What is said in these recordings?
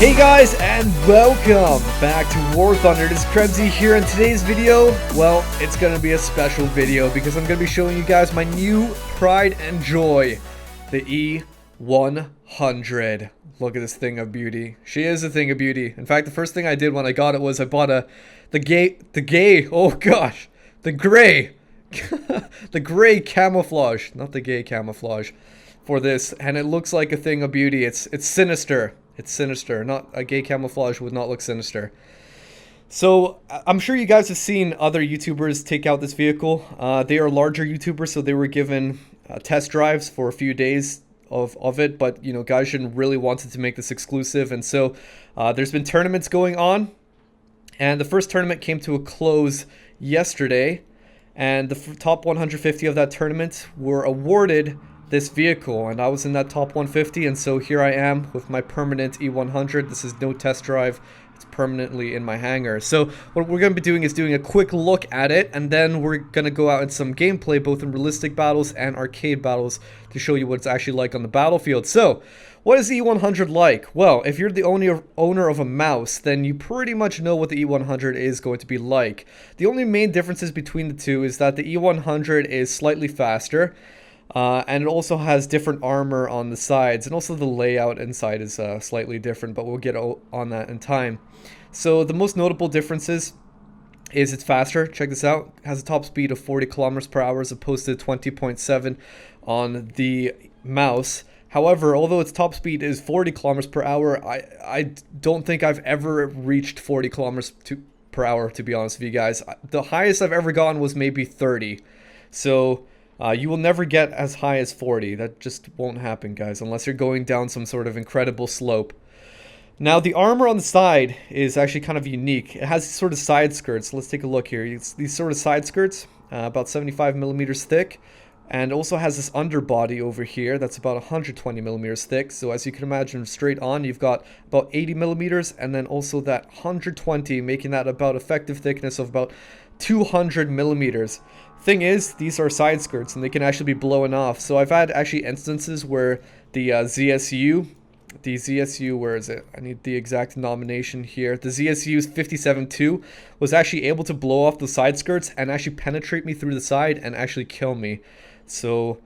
Hey guys, and welcome back to War Thunder. This is KrebsCOHO here. In today's video, well, it's going to be a special video because I'm going to be showing you guys my new pride and joy, the E-100. Look at this thing of beauty. She is a thing of beauty. In fact, the first thing I did when I got it was I bought the gray the gray camouflage, not the gay camouflage, for this, and it looks like a thing of beauty. It's sinister. It's sinister. Not a gay camouflage would not look sinister. So I'm sure you guys have seen other YouTubers take out this vehicle. They are larger YouTubers, so they were given test drives for a few days of it. But you know, Gaijin really wanted to make this exclusive, and so there's been tournaments going on, and the first tournament came to a close yesterday, and the top 150 of that tournament were awarded this vehicle, and I was in that top 150, and so here I am with my permanent E-100. This is no test drive, it's permanently in my hangar. So what we're going to be doing is doing a quick look at it, and then we're going to go out in some gameplay, both in realistic battles and arcade battles, to show you what it's actually like on the battlefield. So what is the E-100 like? Well, if you're the owner of a mouse, then you pretty much know what the E-100 is going to be like. The only main differences between the two is that the E-100 is slightly faster, and it also has different armor on the sides, and also the layout inside is slightly different, but we'll get on that in time. So the most notable differences is it's faster. Check this out. It has a top speed of 40 kilometers per hour as opposed to 20.7 on the mouse. However, although its top speed is 40 kilometers per hour, I don't think I've ever reached 40 kilometers per hour, to be honest with you guys. The highest I've ever gone was maybe 30. So you will never get as high as 40. That just won't happen, guys, unless you're going down some sort of incredible slope. Now, the armor on the side is actually kind of unique. It has sort of side skirts. Let's take a look here. It's these sort of side skirts, about 75 millimeters thick, and also has this underbody over here that's about 120 millimeters thick. So as you can imagine, straight on, you've got about 80 millimeters, and then also that 120, making that about effective thickness of about 200 millimeters. Thing is, these are side skirts and they can actually be blown off. So I've had actually instances where the ZSU, where is it? I need the exact nomination here. The ZSU's 57-2 was actually able to blow off the side skirts and actually penetrate me through the side and actually kill me. So,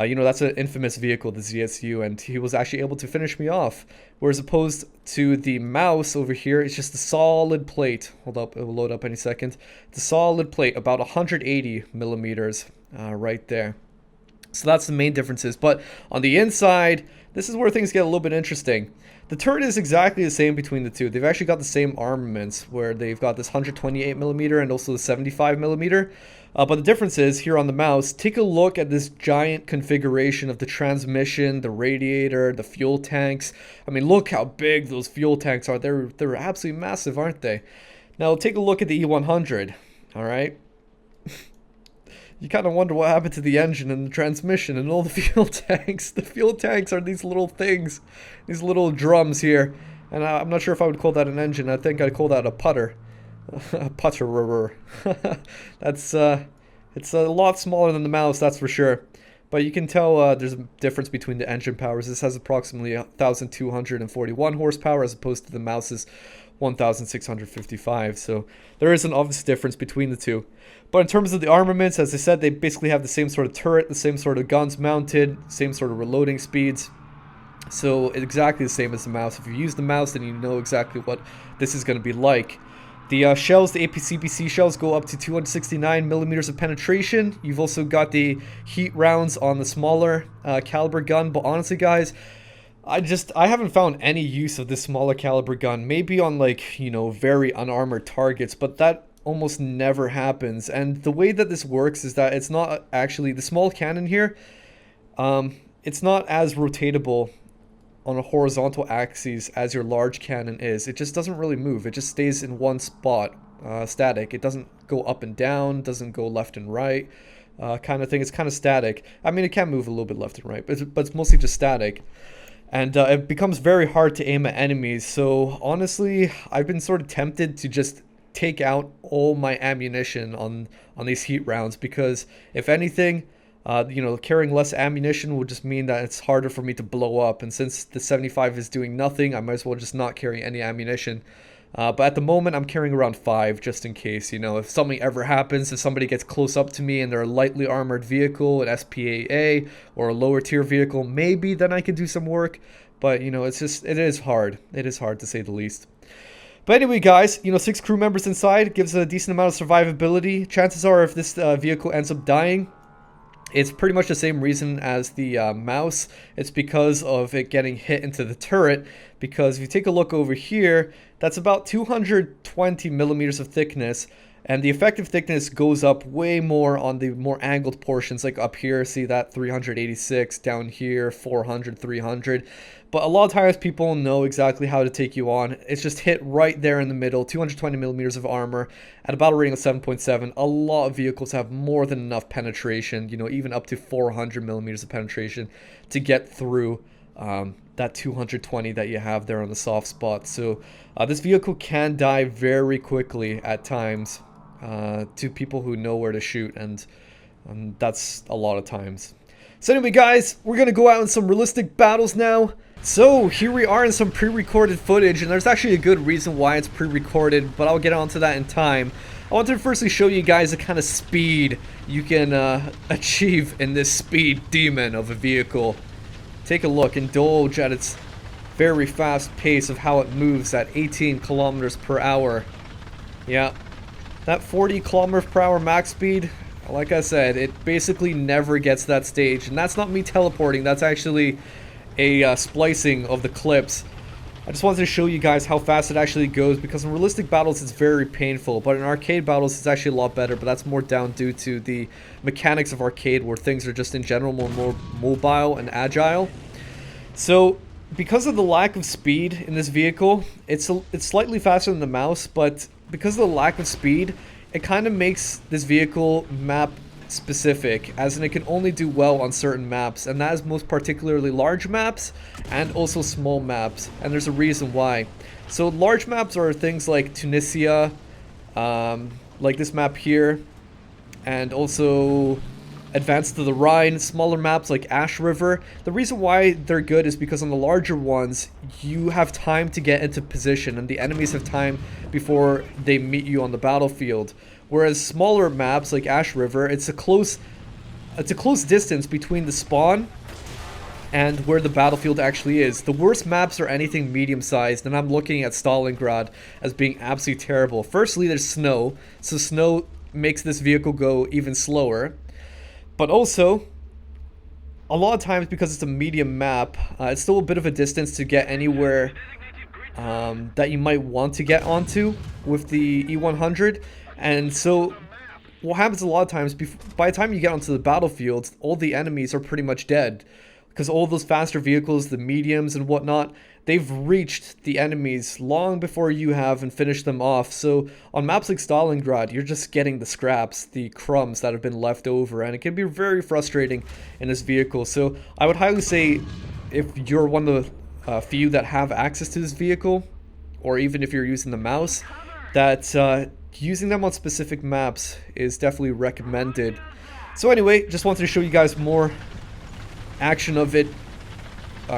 you know, that's an infamous vehicle, the ZSU, and he was actually able to finish me off. Whereas opposed to the mouse over here, it's just a solid plate. Hold up, it will load up any second. It's a solid plate, about 180 millimeters right there. So that's the main differences. But on the inside, this is where things get a little bit interesting. The turret is exactly the same between the two. They've actually got the same armaments, where they've got this 128 millimeter and also the 75 millimeter. But the difference is, here on the mouse, take a look at this giant configuration of the transmission, the radiator, the fuel tanks. I mean, look how big those fuel tanks are. They're absolutely massive, aren't they? Now, take a look at the E-100, all right? You kind of wonder what happened to the engine and the transmission and all the fuel tanks. The fuel tanks are these little things, these little drums here. And I'm not sure if I would call that an engine. I think I'd call that a putter. A putterer. That's it's a lot smaller than the mouse, that's for sure. But you can tell there's a difference between the engine powers. This has approximately 1,241 horsepower as opposed to the mouse's 1,655. So there is an obvious difference between the two. But in terms of the armaments, as I said, they basically have the same sort of turret, the same sort of guns mounted, same sort of reloading speeds. So exactly the same as the mouse. If you use the mouse, then you know exactly what this is going to be like. The shells, the APCBC shells, go up to 269 millimeters of penetration. You've also got the heat rounds on the smaller caliber gun. But honestly, guys, I haven't found any use of this smaller caliber gun. Maybe on, like, you know, very unarmored targets, but that almost never happens. And the way that this works is that it's not actually, the small cannon here, it's not as rotatable on a horizontal axis as your large cannon is. It just doesn't really move. It just stays in one spot, static. It doesn't go up and down, doesn't go left and right, kind of thing. It's kind of static. I mean, it can move a little bit left and right, but it's mostly just static. And it becomes very hard to aim at enemies. So honestly, I've been sort of tempted to just take out all my ammunition on these heat rounds, because if anything, You know, carrying less ammunition will just mean that it's harder for me to blow up. And since the 75 is doing nothing, I might as well just not carry any ammunition. But at the moment, I'm carrying around 5 just in case, you know, if something ever happens, if somebody gets close up to me and they're a lightly armored vehicle, an SPAA, or a lower tier vehicle, maybe then I can do some work. But, you know, it's just, it is hard. It is hard to say the least. But anyway, guys, you know, 6 crew members inside gives a decent amount of survivability. Chances are if this vehicle ends up dying, it's pretty much the same reason as the mouse. It's because of it getting hit into the turret. Because if you take a look over here, that's about 220 millimeters of thickness. And the effective thickness goes up way more on the more angled portions, like up here, see that 386, down here 400, 300. But a lot of times people know exactly how to take you on. It's just hit right there in the middle, 220 millimeters of armor at a battle rating of 7.7. A lot of vehicles have more than enough penetration, you know, even up to 400 millimeters of penetration to get through that 220 that you have there on the soft spot. So this vehicle can die very quickly at times to people who know where to shoot, and that's a lot of times. So anyway, guys, we're going to go out in some realistic battles now. So here we are in some pre-recorded footage, and there's actually a good reason why it's pre-recorded, but I'll get onto that in time. I wanted to firstly show you guys the kind of speed you can achieve in this speed demon of a vehicle. Take a look, indulge at its very fast pace of how it moves at 18 kilometers per hour. Yeah, that 40 kilometers per hour max speed, like I said, it basically never gets that stage, and that's not me teleporting, that's actually a splicing of the clips. I just wanted to show you guys how fast it actually goes, because in realistic battles it's very painful, but in arcade battles it's actually a lot better, but that's more down due to the mechanics of arcade, where things are just in general more mobile and agile. So because of the lack of speed in this vehicle, it's slightly faster than the mouse, but because of the lack of speed, it kind of makes this vehicle map specific, as in it can only do well on certain maps, and that is most particularly large maps and also small maps, and there's a reason why. So large maps are things like Tunisia, like this map here, and also Advance to the Rhine. Smaller maps like Ash River, the reason why they're good is because on the larger ones you have time to get into position and the enemies have time before they meet you on the battlefield. Whereas smaller maps like Ash River, it's a close distance between the spawn and where the battlefield actually is. The worst maps are anything medium-sized, and I'm looking at Stalingrad as being absolutely terrible. Firstly, there's snow, so snow makes this vehicle go even slower. But also, a lot of times because it's a medium map, it's still a bit of a distance to get anywhere that you might want to get onto with the E-100. And so what happens a lot of times, by the time you get onto the battlefield, all the enemies are pretty much dead. Because all those faster vehicles, the mediums and whatnot, they've reached the enemies long before you have and finished them off. So on maps like Stalingrad, you're just getting the scraps, the crumbs that have been left over, and it can be very frustrating in this vehicle. So I would highly say, if you're one of the few that have access to this vehicle, or even if you're using the mouse, that using them on specific maps is definitely recommended. So anyway, just wanted to show you guys more action of it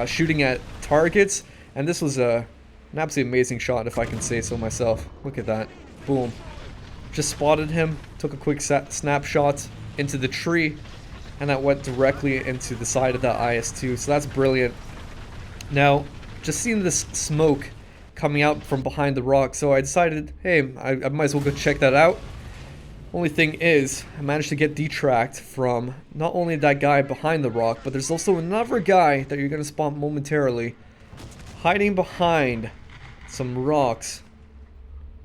shooting at targets, and this was an absolutely amazing shot, if I can say so myself. Look at that. Boom. Just spotted him, took a quick snapshot into the tree, and that went directly into the side of that IS-2, so that's brilliant. Now, just seeing this smoke coming out from behind the rock, so I decided, hey, I might as well go check that out. Only thing is, I managed to get detracked from not only that guy behind the rock, but there's also another guy that you're going to spawn momentarily, hiding behind some rocks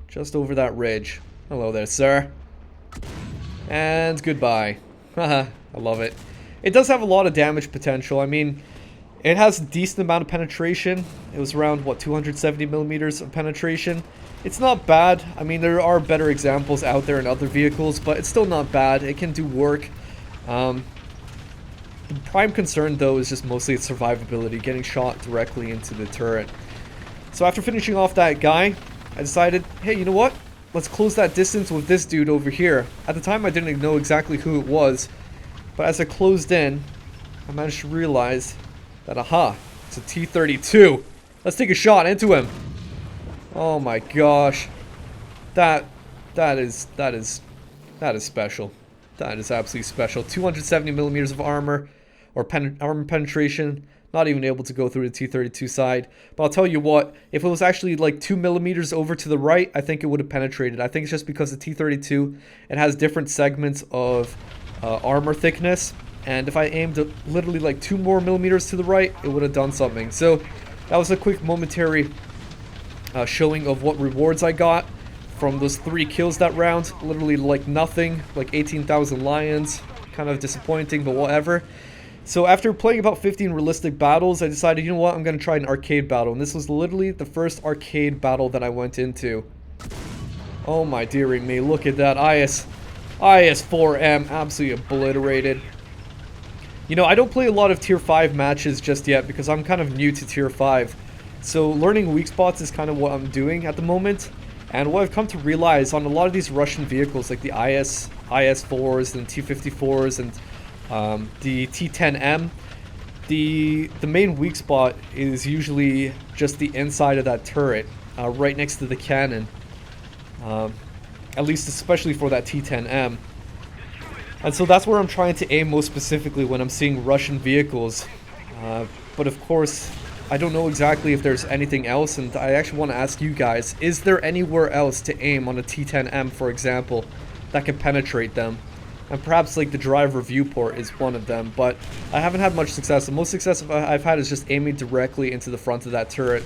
just over that ridge. Hello there, sir. And goodbye. Haha, I love it. It does have a lot of damage potential. I mean, it has a decent amount of penetration. It was around, what, 270 millimeters of penetration. It's not bad. I mean, there are better examples out there in other vehicles, but it's still not bad. It can do work. The prime concern, though, is just mostly its survivability, getting shot directly into the turret. So after finishing off that guy, I decided, hey, you know what? Let's close that distance with this dude over here. At the time, I didn't know exactly who it was, But as I closed in, I managed to realize that, aha, it's a T-32. Let's take a shot into him. Oh my gosh. That is special. That is absolutely special. 270 millimeters of armor, or armor penetration. Not even able to go through the T-32 side. But I'll tell you what, if it was actually like 2 millimeters over to the right, I think it would have penetrated. I think it's just because the T-32, it has different segments of armor thickness. And if I aimed literally like 2 more millimeters to the right, it would have done something. So that was a quick momentary showing of what rewards I got from those 3 kills that round. Literally like nothing, like 18,000 lions. Kind of disappointing, but whatever. So after playing about 15 realistic battles, I decided, you know what, I'm going to try an arcade battle. And this was literally the first arcade battle that I went into. Oh my dearie me, look at that. IS-4M absolutely obliterated. You know, I don't play a lot of tier 5 matches just yet because I'm kind of new to tier 5. So learning weak spots is kind of what I'm doing at the moment. And what I've come to realize on a lot of these Russian vehicles like the IS-4s and T-54s and the T-10M, the main weak spot is usually just the inside of that turret, right next to the cannon. At least especially for that T-10M. And so that's where I'm trying to aim most specifically when I'm seeing Russian vehicles. But of course, I don't know exactly if there's anything else, and I actually want to ask you guys, is there anywhere else to aim on a T-10M, for example, that can penetrate them? And perhaps like the driver viewport is one of them, but I haven't had much success. The most success I've had is just aiming directly into the front of that turret.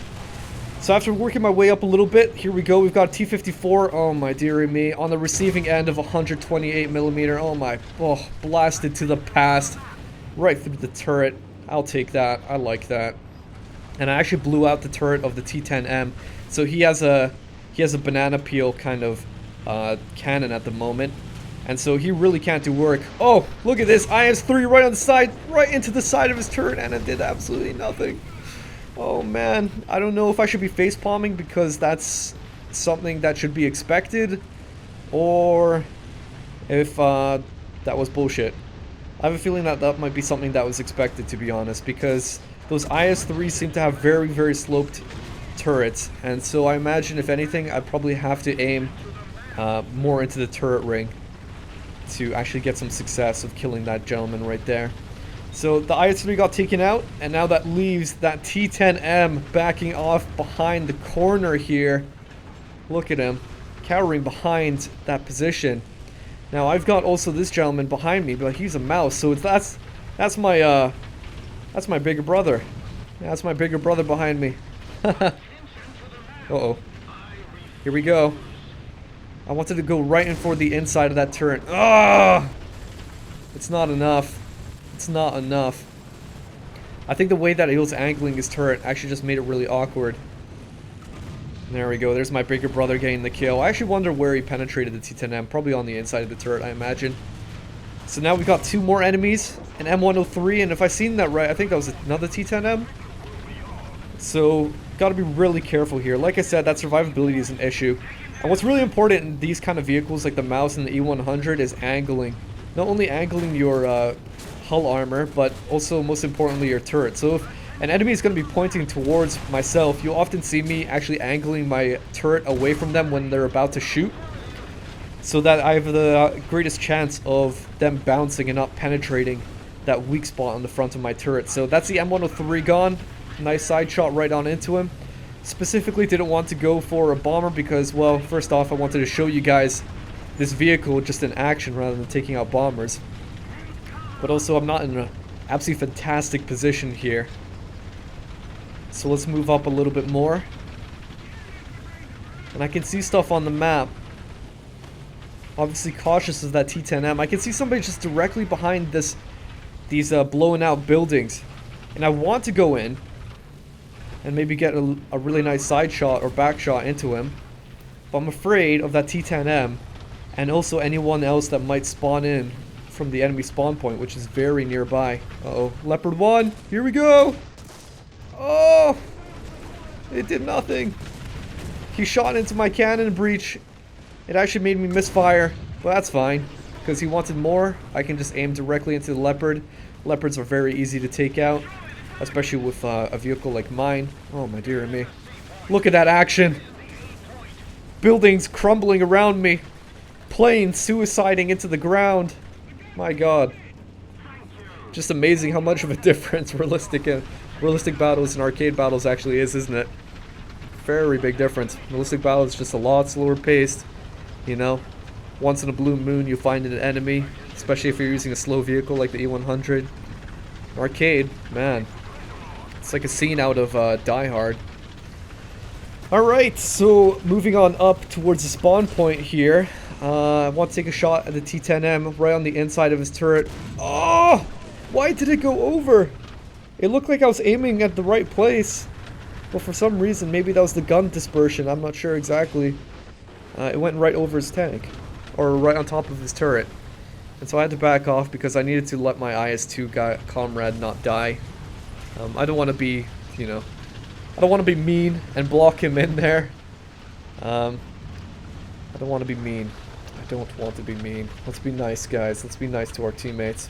So after working my way up a little bit, here we go. We've got T-54, oh my dearie me, on the receiving end of 128mm. Oh my, blasted to the past, right through the turret. I'll take that, I like that. And I actually blew out the turret of the T-10M. So he has a banana peel kind of cannon at the moment. And so he really can't do work. Oh, look at this. IS-3 right on the side, right into the side of his turret, and it did absolutely nothing. Oh man, I don't know if I should be facepalming because that's something that should be expected, or if that was bullshit. I have a feeling that that might be something that was expected, to be honest, because those IS-3s seem to have very, very sloped turrets, and so I imagine if anything, I'd probably have to aim more into the turret ring to actually get some success of killing that gentleman right there. So the IS-3 got taken out, and now that leaves that T-10M backing off behind the corner here. Look at him, cowering behind that position. Now I've got also this gentleman behind me, but he's a mouse, so that's my bigger brother. That's my bigger brother behind me. Uh-oh. Here we go. I wanted to go right in for the inside of that turret. Ah! It's not enough. It's not enough. I think the way that he was angling his turret actually just made it really awkward. There we go. There's my bigger brother getting the kill. I actually wonder where he penetrated the T-10M. Probably on the inside of the turret, I imagine. So now we've got 2 more enemies. An M103, and if I've seen that right, I think that was another T-10M. So, gotta be really careful here. Like I said, that survivability is an issue. And what's really important in these kind of vehicles, like the Mouse and the E-100, is angling. Not only angling your hull armor, but also, most importantly, your turret. So if an enemy is going to be pointing towards myself, you'll often see me actually angling my turret away from them when they're about to shoot, so that I have the greatest chance of them bouncing and not penetrating that weak spot on the front of my turret. So that's the M103 gone. Nice side shot right on into him. Specifically didn't want to go for a bomber because, well, first off, I wanted to show you guys this vehicle just in action rather than taking out bombers. But also, I'm not in an absolutely fantastic position here. So let's move up a little bit more. And I can see stuff on the map. Obviously cautious of that T-10M. I can see somebody just directly behind these blown out buildings. And I want to go in and maybe get a really nice side shot or back shot into him. But I'm afraid of that T-10M and also anyone else that might spawn in from the enemy spawn point, which is very nearby. Uh-oh. Leopard 1, here we go! Oh! It did nothing. He shot into my cannon breach. It actually made me misfire, but that's fine. because he wanted more, I can just aim directly into the Leopard. Leopards are very easy to take out, especially with a vehicle like mine. Oh my dear me. Look at that action. Buildings crumbling around me. Planes suiciding into the ground. My god. Just amazing how much of a difference realistic battles and arcade battles actually is, isn't it? Very big difference. Realistic battles is just a lot slower paced. You know, once in a blue moon you find an enemy, especially if you're using a slow vehicle like the E-100. Arcade, man, it's like a scene out of Die Hard. Alright, so moving on up towards the spawn point here. I want to take a shot at the T-10M right on the inside of his turret. Oh! Why did it go over? It looked like I was aiming at the right place. But for some reason, maybe that was the gun dispersion. I'm not sure exactly. It went right over his tank. Or right on top of his turret. And so I had to back off because I needed to let my IS-2 comrade not die. I don't want to be, you know... I don't want to be mean and block him in there. I don't want to be mean. I don't want to be mean. Let's be nice, guys. Let's be nice to our teammates.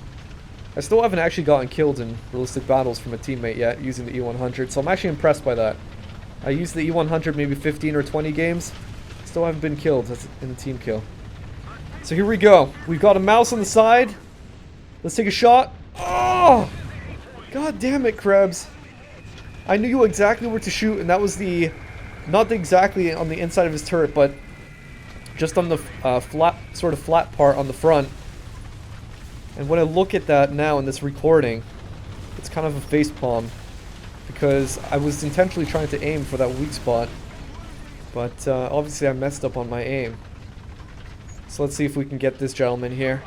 I still haven't actually gotten killed in realistic battles from a teammate yet using the E-100, so I'm actually impressed by that. I used the E-100 maybe 15 or 20 games. Still haven't been killed in a team kill. So here we go. We've got a mouse on the side. Let's take a shot. Oh! God damn it, Krebs. I knew exactly where to shoot, and that was not exactly on the inside of his turret, but just on the flat part on the front. And when I look at that now in this recording, it's kind of a facepalm, because I was intentionally trying to aim for that weak spot, but obviously I messed up on my aim. So let's see if we can get this gentleman here.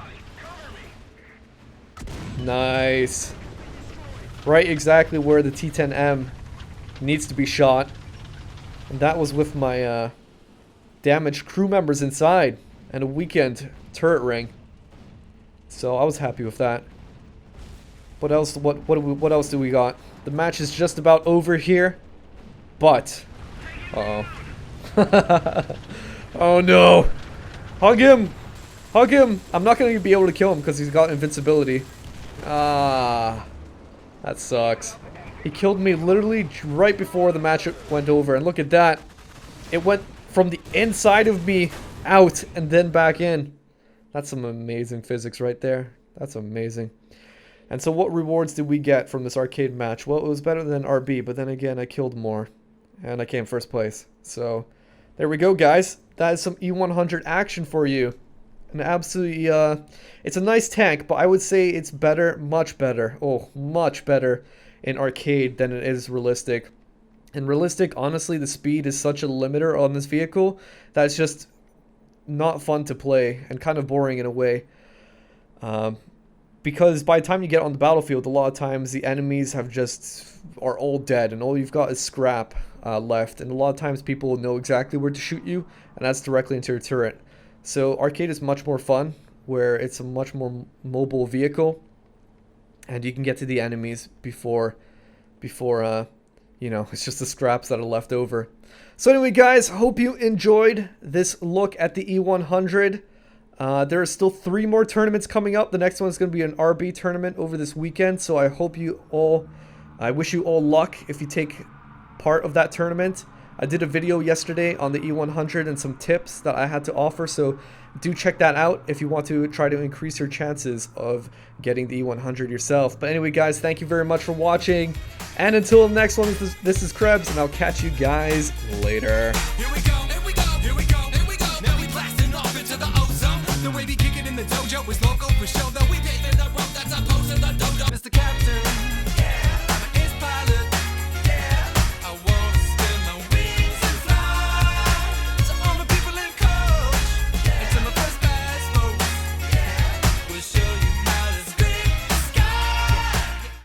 Nice. Right exactly where the T-10M needs to be shot. And that was with my damaged crew members inside and a weakened turret ring. So I was happy with that. What else? What else do we got? The match is just about over here, but oh no! Hug him! Hug him! I'm not going to be able to kill him because he's got invincibility. Ah, that sucks. He killed me literally right before the match went over, and look at that! It went from the inside of me out and then back in. That's some amazing physics right there. That's amazing. And so what rewards did we get from this arcade match? Well, it was better than RB, but then again, I killed more. And I came first place. So, there we go, guys. That is some E-100 action for you. And absolutely, it's a nice tank, but I would say it's better, much better. Oh, much better in arcade than it is realistic. In realistic, honestly, the speed is such a limiter on this vehicle that it's just not fun to play and kind of boring in a way. Because by the time you get on the battlefield, a lot of times the enemies are all dead and all you've got is scrap left. And a lot of times people know exactly where to shoot you, and that's directly into your turret. So arcade is much more fun, where it's a much more mobile vehicle, and you can get to the enemies before you know, it's just the scraps that are left over. So anyway, guys, hope you enjoyed this look at the E-100. There are still 3 more tournaments coming up. The next one is going to be an RB tournament over this weekend. So I wish you all luck if you take part of that tournament. I did a video yesterday on the E-100 and some tips that I had to offer. So do check that out if you want to try to increase your chances of getting the E-100 yourself. But anyway, guys, thank you very much for watching. And until the next one, this is Krebs, and I'll catch you guys later. Here we go.